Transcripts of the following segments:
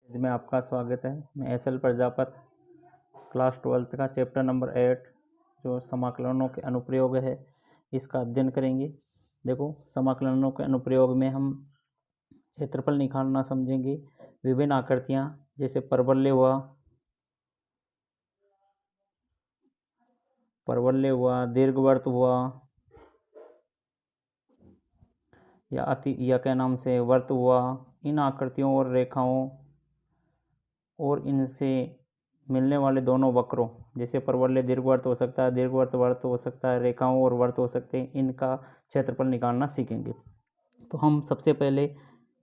में आपका स्वागत है। मैं S L Prajapat class 12th का चैप्टर नंबर 8 जो समाकलनों के अनुप्रयोग है इसका अध्ययन करेंगे। देखो, समाकलनों के अनुप्रयोग में हम क्षेत्रफल निकालना समझेंगे। विभिन्न आकृतियाँ जैसे परवलय हुआ, दीर्घवृत्त हुआ या क्या नाम से वर्त हुआ, इन आकृतियों और रेखाओं और इनसे मिलने वाले दोनों वक्रों जैसे परवलय दीर्घवृत्त हो सकता है, दीर्घवृत्त वर्त हो सकता है, रेखाओं और वर्त हो सकते हैं, इनका क्षेत्रफल निकालना सीखेंगे। तो हम सबसे पहले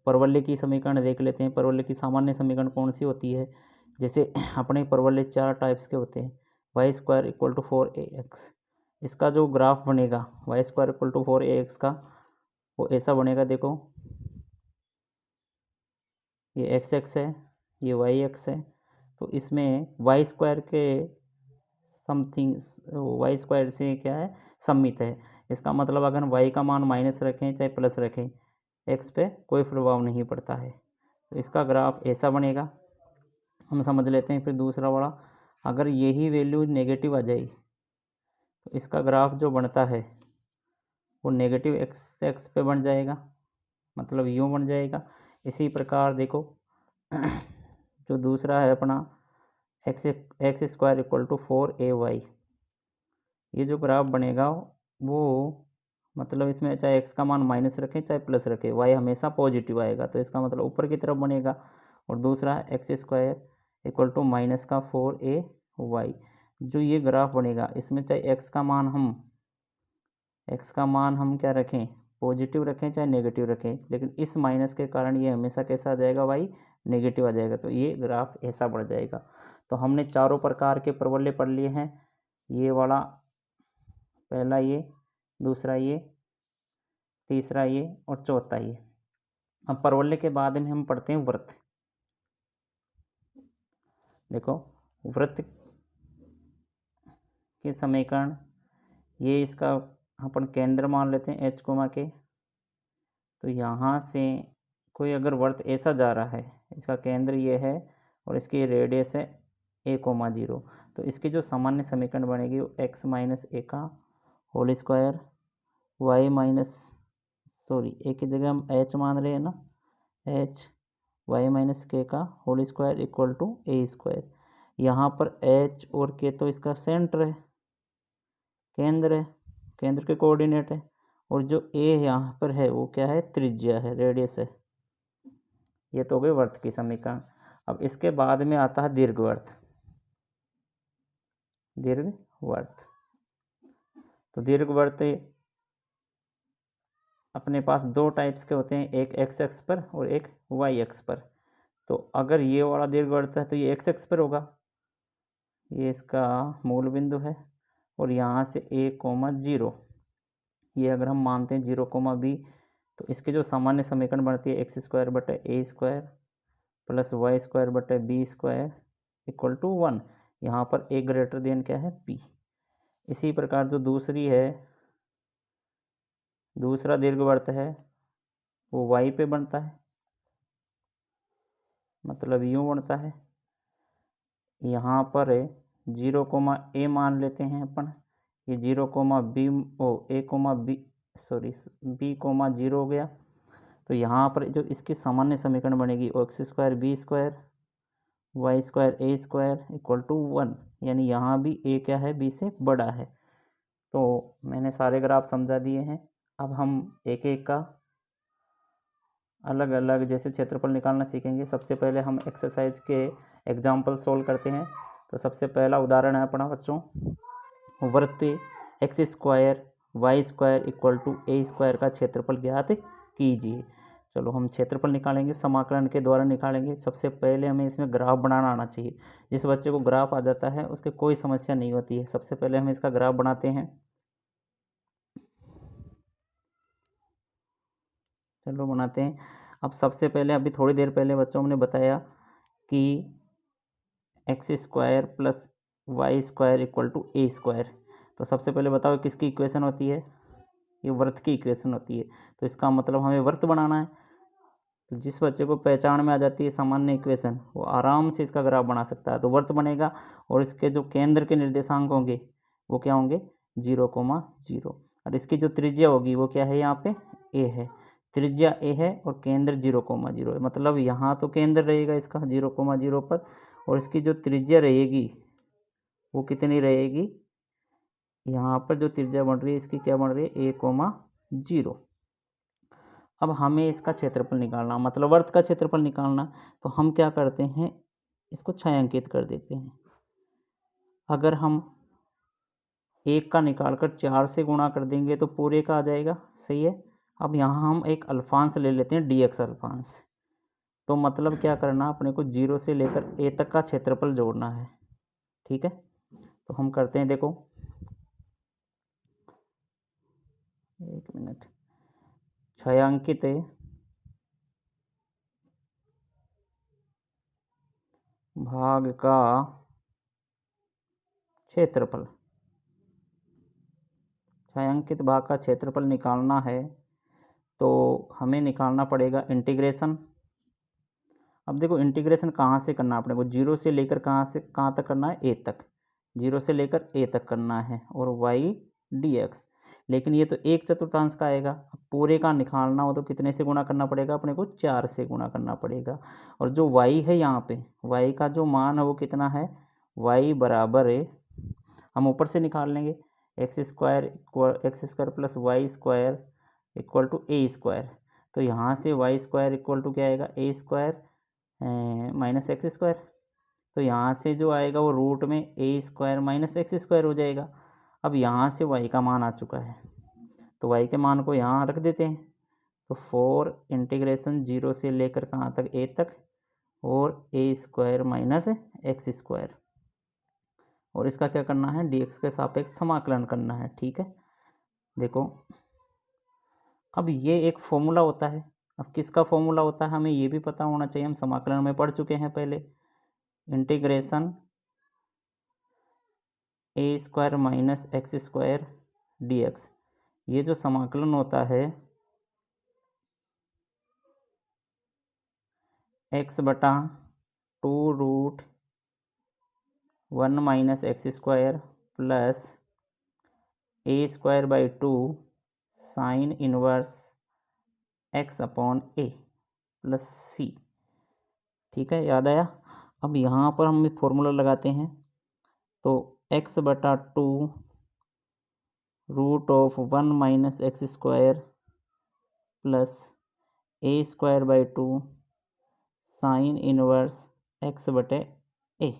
परवलय की समीकरण देख लेते हैं। परवलय की सामान्य समीकरण कौन सी होती है? जैसे अपने परवलय 4 टाइप्स के होते हैं। y² = 4ax, इसका जो ग्राफ बनेगा y² = 4ax का, वो ऐसा बनेगा। देखो, ये x है, ये y है, तो इसमें y² के समथिंग y² से क्या है, सममित है। इसका मतलब अगर हम y का मान माइनस रखें चाहे प्लस रखें, x पे कोई प्रभाव नहीं पड़ता है। तो इसका ग्राफ ऐसा बनेगा। हम समझ लेते हैं फिर दूसरा वाला। अगर यही वैल्यू नेगेटिव आ जाएगी तो इसका ग्राफ जो बनता है वो नेगेटिव x पे बन जाएगा, मतलब यूँ बन जाएगा। इसी प्रकार देखो जो दूसरा है अपना x² = 4ay, ये जो ग्राफ बनेगा वो मतलब इसमें चाहे x का मान माइनस रखें चाहे प्लस रखें, y हमेशा पॉजिटिव आएगा, तो इसका मतलब ऊपर की तरफ बनेगा। और दूसरा है x² = -4ay, जो ये ग्राफ बनेगा इसमें चाहे x का मान हम क्या रखें, पॉजिटिव रखें चाहे नेगेटिव रखें, लेकिन इस माइनस के कारण ये हमेशा कैसा आ जाएगा, y नेगेटिव आ जाएगा। तो ये ग्राफ ऐसा बढ़ जाएगा। तो हमने चारों प्रकार के परवलय पढ़ लिए हैं। ये वाला पहला, ये दूसरा, ये तीसरा, ये और चौथा ये। अब परवलय के बाद में हम पढ़ते हैं वृत्त। देखो, वृत्त के समीकरण, ये इसका अपन केंद्र मान लेते हैं h, के। तो यहाँ से कोई अगर वर्त ऐसा जा रहा है, इसका केंद्र ये है और इसकी रेडियस है a, 0, तो इसकी जो सामान्य समीकरण बनेगी वो x - a का होल स्क्वायर, y माइनस एक की जगह हम h मान रहे हैं ना, h y - k का whole square equal to a²। यहाँ पर h और k तो इसका सेंटर है, केंद्र है, केंद्र के कोऑर्डिनेट है, और जो a यहाँ पर है वो क्या है, त्रिज्या है, रेडियस है। ये तो हो गए वर्त की समीकरण। अब इसके बाद में आता है दीर्घवृत्त। तो दीर्घवृत्त अपने पास दो टाइप्स के होते हैं, एक x अक्ष पर और एक y अक्ष पर। तो अगर ये वाला दीर्घवृत्त है तो ये x अक्ष पर होगा, ये इसका मूल बिंदु है, और यहाँ से a, 0, ये अगर हम मानते हैं 0, b, तो इसके जो सामान्य समीकरण बनती है x² / a² plus y² / b² equal to 1। यहाँ पर a ग्रेटर देन क्या है, p। इसी प्रकार जो दूसरा दीर्घवृत्त है वो y पे बनता है, मतलब यूँ बनता है। यहाँ पर 0, a मान लेते हैं अपन, ये 0, b b, 0 हो गया। तो यहाँ पर जो इसकी सामान्य समीकरण बनेगी वो x² b² y² a² equal to 1, यानी यहाँ भी a क्या है, b से बड़ा है। तो मैंने सारे ग्राफ समझा दिए हैं। अब हम एक एक का अलग अलग जैसे क्षेत्रफल निकालना सीखेंगे। सबसे पहले हम एक्सरसाइज के एग्जाम्पल सोल्व करते हैं। तो सबसे पहला उदाहरण है अपना बच्चों, वृत्त x² y² equal to a² का क्षेत्रफल ज्ञात कीजिए। चलो हम क्षेत्रफल निकालेंगे, समाकलन के द्वारा निकालेंगे। सबसे पहले हमें इसमें ग्राफ बनाना आना चाहिए। जिस बच्चे को ग्राफ आ जाता है उसके कोई समस्या नहीं होती है। सबसे पहले हम इसका ग्राफ बनाते हैं। चलो बनाते हैं। अब सबसे पहले अभी थोड़ी देर पहले बच्चों ने बताया कि x² plus y² equal to a²। तो सबसे पहले बताओ किसकी इक्वेशन होती है, ये वृत्त की इक्वेशन होती है। तो इसका मतलब हमें वृत्त बनाना है। तो जिस बच्चे को पहचान में आ जाती है सामान्य इक्वेशन वो आराम से इसका ग्राफ बना सकता है। तो वर्त बनेगा और इसके जो केंद्र के निर्देशांक होंगे वो क्या होंगे 0,0 और इसकी जो त्रिज्या होगी वो क्या है यहाँ पे ए है, त्रिज्या ए है और केंद्र 0,0 है। मतलब यहाँ तो केंद्र रहेगा इसका 0,0 पर और इसकी जो त्रिज्या रहेगी वो कितनी रहेगी, यहाँ पर जो त्रिज्या बन रही है इसकी क्या बन रही है 1,0। अब हमें इसका क्षेत्रफल निकालना, मतलब वर्त का क्षेत्रफल निकालना, तो हम क्या करते हैं इसको छायांकित कर देते हैं। अगर हम 1 का निकाल कर 4 से गुणा कर देंगे तो पूरे का आ जाएगा, सही है। अब यहाँ हम एक अल्फांश ले लेते हैं dx अल्फांश। तो मतलब क्या करना, अपने को 0 से लेकर a तक का क्षेत्रफल जोड़ना है, ठीक है। तो हम करते हैं, देखो 1 मिनट, छायांकित भाग का क्षेत्रफल, छायांकित भाग का क्षेत्रफल निकालना है तो हमें निकालना पड़ेगा इंटीग्रेशन। अब देखो इंटीग्रेशन कहाँ से करना है अपने को, 0 से लेकर कहाँ से कहाँ तक करना है a तक, 0 से लेकर a तक करना है और y dx। लेकिन ये तो 1/4 का आएगा, पूरे का निकालना हो तो कितने से गुणा करना पड़ेगा अपने को, 4 से गुणा करना पड़ेगा। और जो y है यहाँ पे, y का जो मान है वो कितना है, y बराबर है, हम ऊपर से निकाल लेंगे x² plus Y square equal to A square. तो यहाँ से वाई स्क्वायर इक्वल टू क्या आएगा A square minus x square. तो यहाँ से जो आएगा वो रूट में A square minus x square हो जाएगा। अब यहाँ से y का मान आ चुका है तो y के मान को यहाँ रख देते हैं। तो 4 इंटीग्रेशन 0 से लेकर कहाँ तक a तक और ए स्क्वायर माइनस एक्स स्क्वायर, और इसका क्या करना है dx के सापेक्ष समाकलन करना है, ठीक है। देखो अब ये एक फॉर्मूला होता है, अब किसका फॉर्मूला होता है हमें ये भी पता होना चाहिए, हम समाकलन में पढ़ चुके हैं पहले। Integration a square minus x square dx, ये जो समाकलन होता है x/2√1 minus x square plus a square by 2 sine inverse x/a plus c, ठीक है, याद आया। अब यहाँ पर हम फॉर्मूला लगाते हैं तो x/2√1 minus x square plus a square by 2 sine inverse x/a।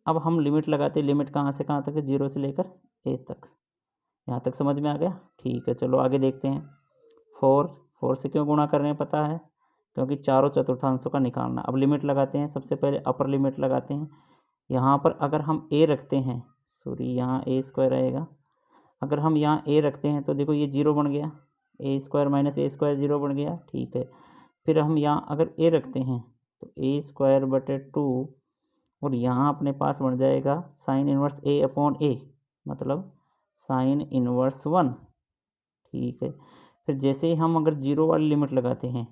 अब हम लिमिट लगाते हैं, लिमिट कहाँ से कहाँ तक है 0 से लेकर a तक, यहाँ तक समझ में आ गया, ठीक है। चलो आगे देखते हैं। 4 से क्यों गुणा कर रहे हैं पता है, क्योंकि चारों चतुर्थांशों का निकालना। अब लिमिट लगाते हैं, सबसे पहले अपर लिमिट लगाते हैं। यहाँ पर अगर हम a रखते हैं, सॉरी यहाँ ए स्क्वायर आएगा, अगर हम यहाँ a रखते हैं तो देखो ये 0 बन गया, ए स्क्वायर माइनस ए स्क्वायर 0 बन गया, ठीक है। फिर हम यहाँ अगर a रखते हैं तो ए स्क्वायर बटे 2 और यहाँ अपने पास बन जाएगा साइन इनवर्स a/a, मतलब साइन इनवर्स 1, ठीक है। फिर जैसे ही हम अगर 0 वाली लिमिट लगाते हैं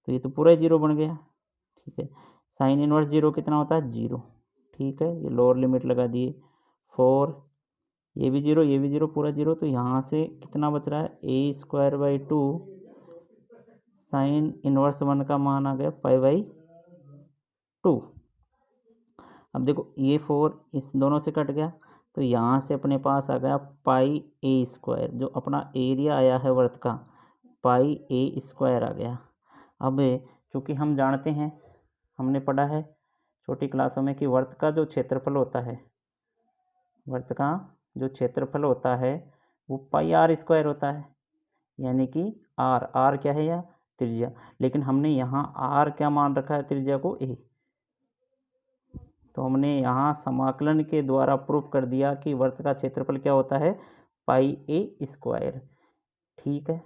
तो ये तो पूरा 0 बन गया, ठीक है। साइन इनवर्स 0 कितना होता है 0, ठीक है। ये लोअर लिमिट लगा दिए, 4 ये भी 0 ये भी 0 पूरा 0, तो यहाँ से कितना बच रहा है ए स्क्वायर बाई 2 साइन इनवर्स 1 का मान आ गया π/2। अब देखो ये 4 इस दोनों से कट गया तो यहाँ से अपने पास आ गया πa², जो अपना एरिया आया है वर्त का πa² आ गया। अब चूँकि हम जानते हैं, हमने पढ़ा है छोटी क्लासों में कि वर्त का जो क्षेत्रफल होता है, वर्त का जो क्षेत्रफल होता है वो πr² होता है, यानी कि r क्या है या त्रिज्या, लेकिन हमने यहाँ r क्या मान रखा है त्रिज्या को a। तो हमने यहाँ समाकलन के द्वारा प्रूफ कर दिया कि वर्त का क्षेत्रफल क्या होता है πa², ठीक है।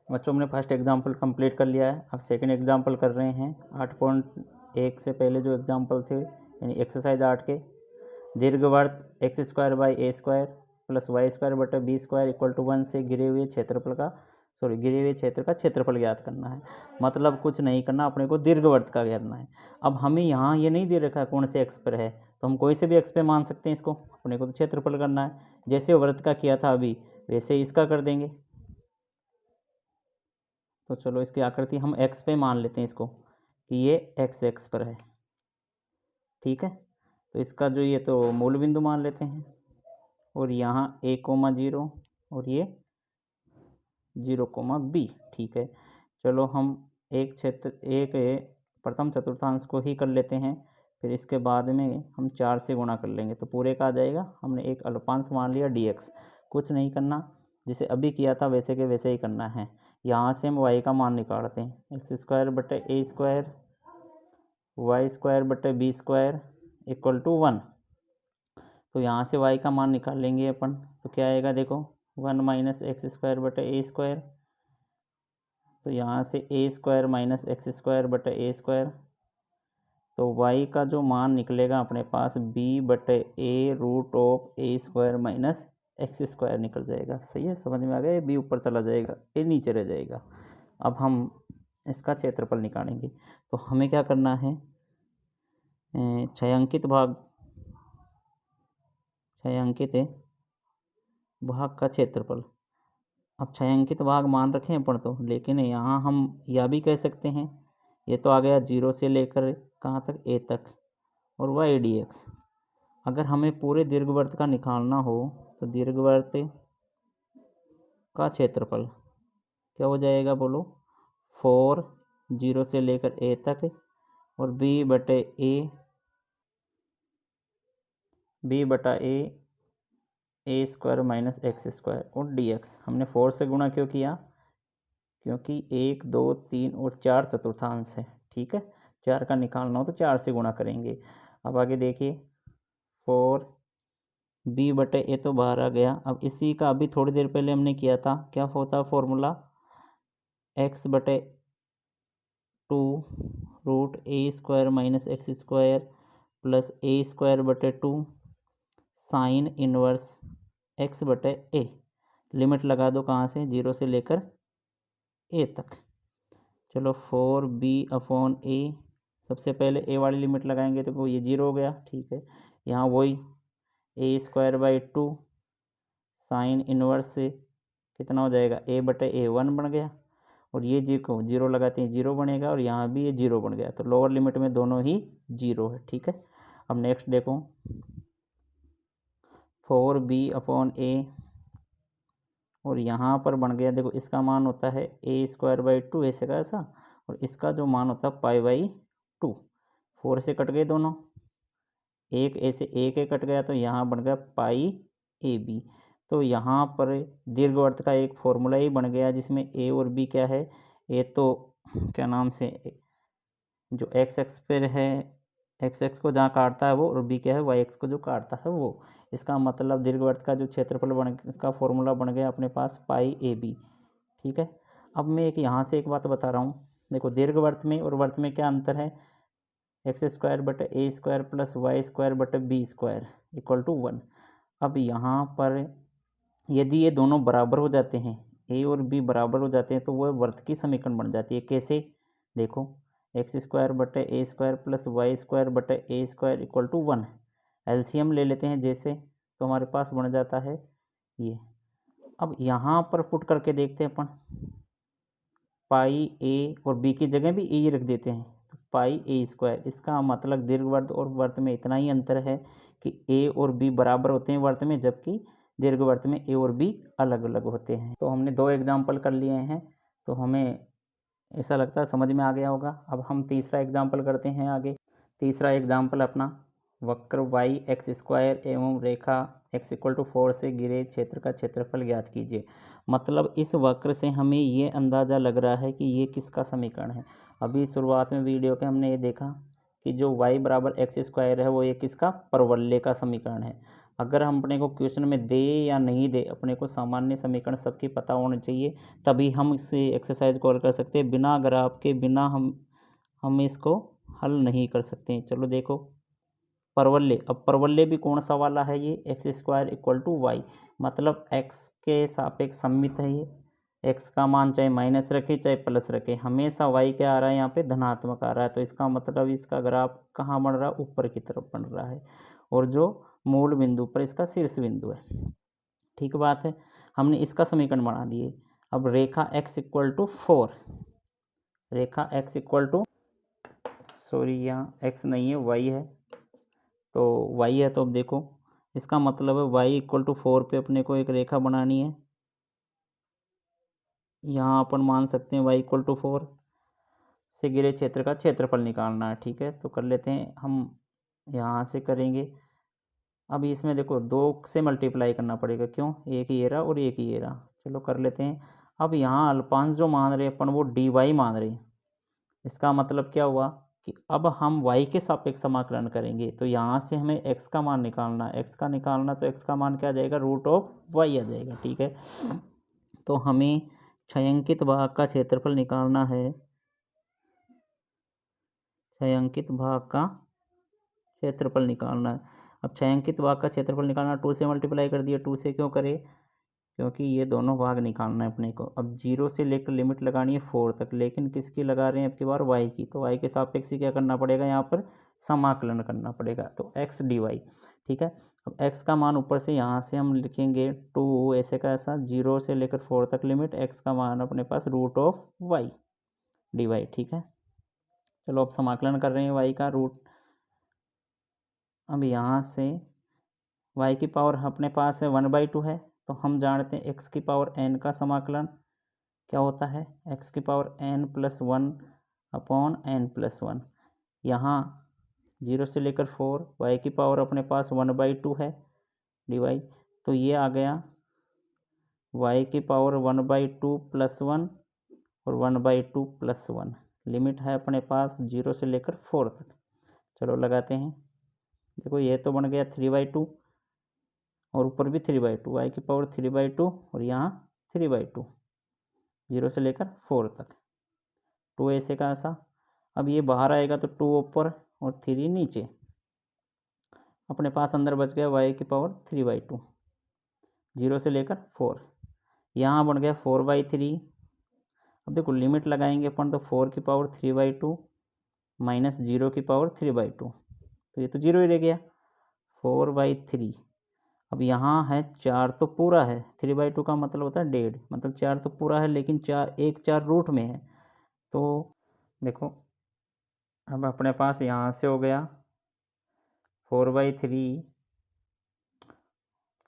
बच्चों हमने फर्स्ट एग्जाम्पल कंप्लीट कर लिया है, अब सेकंड एग्जाम्पल कर रहे हैं। 8.1 से पहले जो एग्जाम्पल थे यानी एक्सरसाइज 8 के, दीर्घवृत्त x² by a² plus y² बटे b² इक्वल टू 1 से घिरे हुए क्षेत्रफल का सॉरी गिरे हुए क्षेत्र का क्षेत्रफल ज्ञात करना है। मतलब कुछ नहीं करना, अपने को दीर्घवृत्त का करना है। अब हमें यहाँ ये नहीं दे रखा कौन से एक्स पर है, तो हम कोई से भी एक्स पे मान सकते हैं इसको, अपने को तो क्षेत्रफल करना है। जैसे वृत्त का किया था अभी वैसे ही इसका कर देंगे। तो चलो इसकी आकृति हम एक्स पे मान लेते हैं इसको कि ये एक्स एक्स पर है, ठीक है। तो इसका जो ये तो मूल बिंदु मान लेते हैं, और यहाँ a,0 और ये 0,b, ठीक है। चलो हम एक प्रथम चतुर्थांश को ही कर लेते हैं, फिर इसके बाद में हम 4 से गुणा कर लेंगे तो पूरे का आ जाएगा। हमने एक अल्पांश मान लिया dx, कुछ नहीं करना, जिसे अभी किया था वैसे के वैसे ही करना है। यहाँ से हम y का मान निकालते हैं, x² बटे a² y² बटे b² = 1। तो यहाँ से y का मान निकाल लेंगे अपन, तो क्या आएगा देखो 1 - x² बटे a²। तो यहाँ से a² - x² बटे a²। तो y का जो मान निकलेगा अपने पास b/a√a² - x² निकल जाएगा। सही है, समझ में आ गया। ये b ऊपर चला जाएगा, a नीचे रह जाएगा। अब हम इसका क्षेत्रफल निकालेंगे, तो हमें क्या करना है, छायांकित भाग का क्षेत्रफल। अब छायांकित भाग मान रखे हैं पर तो, लेकिन यहाँ हम यह भी कह सकते हैं, ये तो आ गया 0 से लेकर कहाँ तक a तक, और y dx। अगर हमें पूरे दीर्घवृत्त का निकालना हो तो दीर्घवृत्त का क्षेत्रफल क्या हो जाएगा बोलो, 4 0 से लेकर a तक और b/a a² - x² और dx। हमने 4 से गुणा क्यों किया, क्योंकि 1 2 3 और 4 चतुर्थांश है, ठीक है। 4 का निकालना हो तो 4 से गुणा करेंगे। अब आगे देखिए 4 b/a तो बाहर आ गया। अब इसी का अभी थोड़ी देर पहले हमने किया था, क्या होता formula, x/2√a² - x² + a²/2 sign inverse x/a। Limit लगा दो कहाँ से, 0 से लेकर a तक। चलो 4b/a, सबसे पहले a वाली लिमिट लगाएंगे तो ये 0 हो गया, ठीक है। यहाँ वही a²/2 साइन इनवर्स से कितना हो जाएगा, a/a 1 बन गया, और ये जी को 0 लगाते हैं 0 बनेगा, और यहाँ भी ये 0 बन गया। तो लोअर लिमिट में दोनों ही 0 है, ठीक है। अब नेक्स्ट देखो 4b/a, और यहाँ पर बन गया देखो, इसका मान होता है a²/2 ऐसे का ऐसा, और इसका जो मान होता है π/2। 4 से कट गए दोनों, एक ऐसे एक कट गया, तो यहाँ बन गया π/ab। तो यहाँ पर दीर्घवृत्त का एक फॉर्मूला ही बन गया, जिसमें a और b क्या है, a तो क्या नाम से जो एक्स एक्स पर है, एक्स एक्स को जहाँ काटता है वो, और बी क्या है, वाई एक्स को जो काटता है वो। इसका मतलब दीर्घवृत्त का जो क्षेत्रफल का फॉर्मूला बन गया अपने पास π/ab, ठीक है। अब मैं यहाँ से एक बात बता रहा हूँ, देखो दीर्घवृत्त में और वृत्त में क्या अंतर है, x² बटे a² + y² बटे b² = 1। अब यहाँ पर यदि ये दोनों बराबर हो जाते हैं, a और b बराबर हो जाते हैं, तो वह वृत्त की समीकरण बन जाती है। कैसे, देखो x² बटे a² + y² बटे a² = 1। एलसीएम ले लेते हैं जैसे, तो हमारे पास बन जाता है ये। अब यहाँ पर पुट करके देखते हैं अपन, π/a और b की जगह भी a रख देते हैं, तो π/a²। इसका मतलब दीर्घवृत्त और वृत्त में इतना ही अंतर है कि a और b बराबर होते हैं वृत्त में, जबकि दीर्घवृत्त में a और b अलग अलग होते हैं। तो हमने 2 एग्जाम्पल कर लिए हैं, तो हमें ऐसा लगता है समझ में आ गया होगा। अब हम तीसरा एग्जाम्पल करते हैं आगे। तीसरा एग्जाम्पल अपना, वक्र y(x²) एवं रेखा x = 4 से घिरे क्षेत्र का क्षेत्रफल ज्ञात कीजिए। मतलब इस वक्र से हमें ये अंदाज़ा लग रहा है कि ये किसका समीकरण है। अभी शुरुआत में वीडियो के हमने ये देखा कि जो y = x² है वो ये किसका, परवलय का समीकरण है। अगर हम अपने को क्वेश्चन में दे या नहीं दे, अपने को सामान्य समीकरण सबकी पता होना चाहिए, तभी हम इसे एक्सरसाइज कॉल कर सकते हैं। बिना ग्राफ के बिना हम इसको हल नहीं कर सकते हैं। चलो देखो परवलय, अब परवलय भी कौन सा वाला है, ये x² = y, मतलब x के सापेक्ष सममित है ये, एक्स का मान चाहे माइनस रखे चाहे प्लस रखे, हमेशा वाई क्या आ रहा है यहाँ पे धनात्मक आ रहा है। तो इसका मतलब इसका ग्राफ कहाँ बन रहा है, ऊपर की तरफ बन रहा है, और जो मूल बिंदु पर इसका शीर्ष बिंदु है। ठीक बात है, हमने इसका समीकरण बना दिए। अब रेखा x इक्वल टू 4, रेखा x इक्वल टू, सॉरी यहाँ x नहीं है y है, तो y है। तो अब देखो इसका मतलब है y इक्वल टू 4 पे अपने को एक रेखा बनानी है। यहाँ अपन मान सकते हैं y इक्वल टू 4 से घिरे क्षेत्र का क्षेत्रफल निकालना है। ठीक है, तो कर लेते हैं हम, यहाँ से करेंगे। अब इसमें देखो 2 से मल्टीप्लाई करना पड़ेगा, क्यों, एक ही ये रहा और एक ही ये रहा। चलो कर लेते हैं। अब यहाँ अल्पांश जो मान रहे अपन वो dy मान रहे, इसका मतलब क्या हुआ कि अब हम y के सापेक्ष समाकलन करेंगे। तो यहाँ से हमें x का मान निकालना है, x का निकालना, तो x का मान क्या आ जाएगा, रूट ऑफ y आ जाएगा। ठीक है, तो हमें छायांकित भाग का क्षेत्रफल निकालना है, छायांकित भाग का क्षेत्रफल निकालना है। अब छायांकित भाग का क्षेत्रफल निकालना, 2 से मल्टीप्लाई कर दिया। 2 से क्यों करे, क्योंकि ये दोनों भाग निकालना है अपने को। अब 0 से लेकर लिमिट लगानी है 4 तक, लेकिन किसकी लगा रहे हैं अब की बार, y की। तो y के सापेक्ष क्या करना पड़ेगा, यहाँ पर समाकलन करना पड़ेगा, तो x dy। ठीक है, अब x का मान ऊपर से यहाँ से हम लिखेंगे 2, ऐसे का ऐसा, 0 से लेकर 4 तक लिमिट, x का मान अपने पास रूट ऑफ y dy। ठीक है, चलो अब समाकलन कर रहे हैं y का रूट। अब यहाँ से y की पावर अपने पास है 1/2 है, तो हम जानते हैं x की पावर n का समाकलन क्या होता है, x की power n plus 1 upon n plus 1। यहाँ 0 से लेकर 4, y की पावर अपने पास 1/2 है dy, तो ये आ गया y की पावर 1/2 प्लस 1 और 1/2 प्लस 1। लिमिट है अपने पास 0 से लेकर 4 तक। चलो लगाते हैं, देखो ये तो बन गया 3/2 और ऊपर भी 3/2, y की पावर 3/2 और यहाँ 3/2, 0 से लेकर 4 तक, 2 ऐसे का ऐसा। अब ये बाहर आएगा तो 2 ऊपर और 3 नीचे, अपने पास अंदर बच गया y की पावर 3/2, 0 से लेकर 4, यहाँ बन गया 4/3। अब देखो लिमिट लगाएंगे अपन, तो 4 की पावर 3/2 माइनस 0 की पावर 3/2, तो ये तो 0 ही रह गया, 4/3। अब यहाँ है 4 तो पूरा है, 3/2 का मतलब होता है 1.5, मतलब 4 तो पूरा है, लेकिन 4 रूट में है। तो देखो अब अपने पास यहाँ से हो गया 4/3,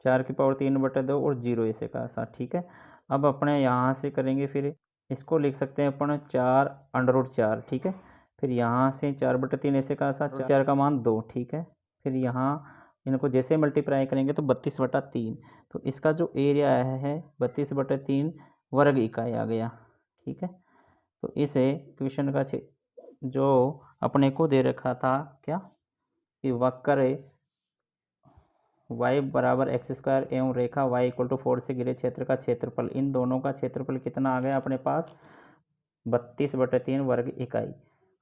4 की पावर 3/2 और 0 ऐसे का ऐसा। ठीक है, अब अपने यहाँ से करेंगे, फिर इसको लिख सकते हैं अपन 4√4। ठीक है, फिर यहाँ से 4/3 ऐसे का ऐसा, 4 का मान 2। ठीक है, फिर यहाँ इनको जैसे मल्टीप्लाई करेंगे तो 32/3, तो इसका जो एरिया है 32/3 वर्ग इकाई आ गया। ठीक है, तो इस क्वेश्चन का जो अपने को दे रखा था क्या, कि वक्र y बराबर x² एवं रेखा y इक्वल टू 4 से घिरे क्षेत्र का क्षेत्रफल, इन दोनों का क्षेत्रफल कितना आ गया अपने पास, 32/3 वर्ग इकाई।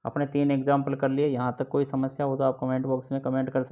अपने 3 एग्जाम्पल कर लिए। यहाँ तक कोई समस्या हो तो आप कमेंट बॉक्स में कमेंट कर सकते हैं।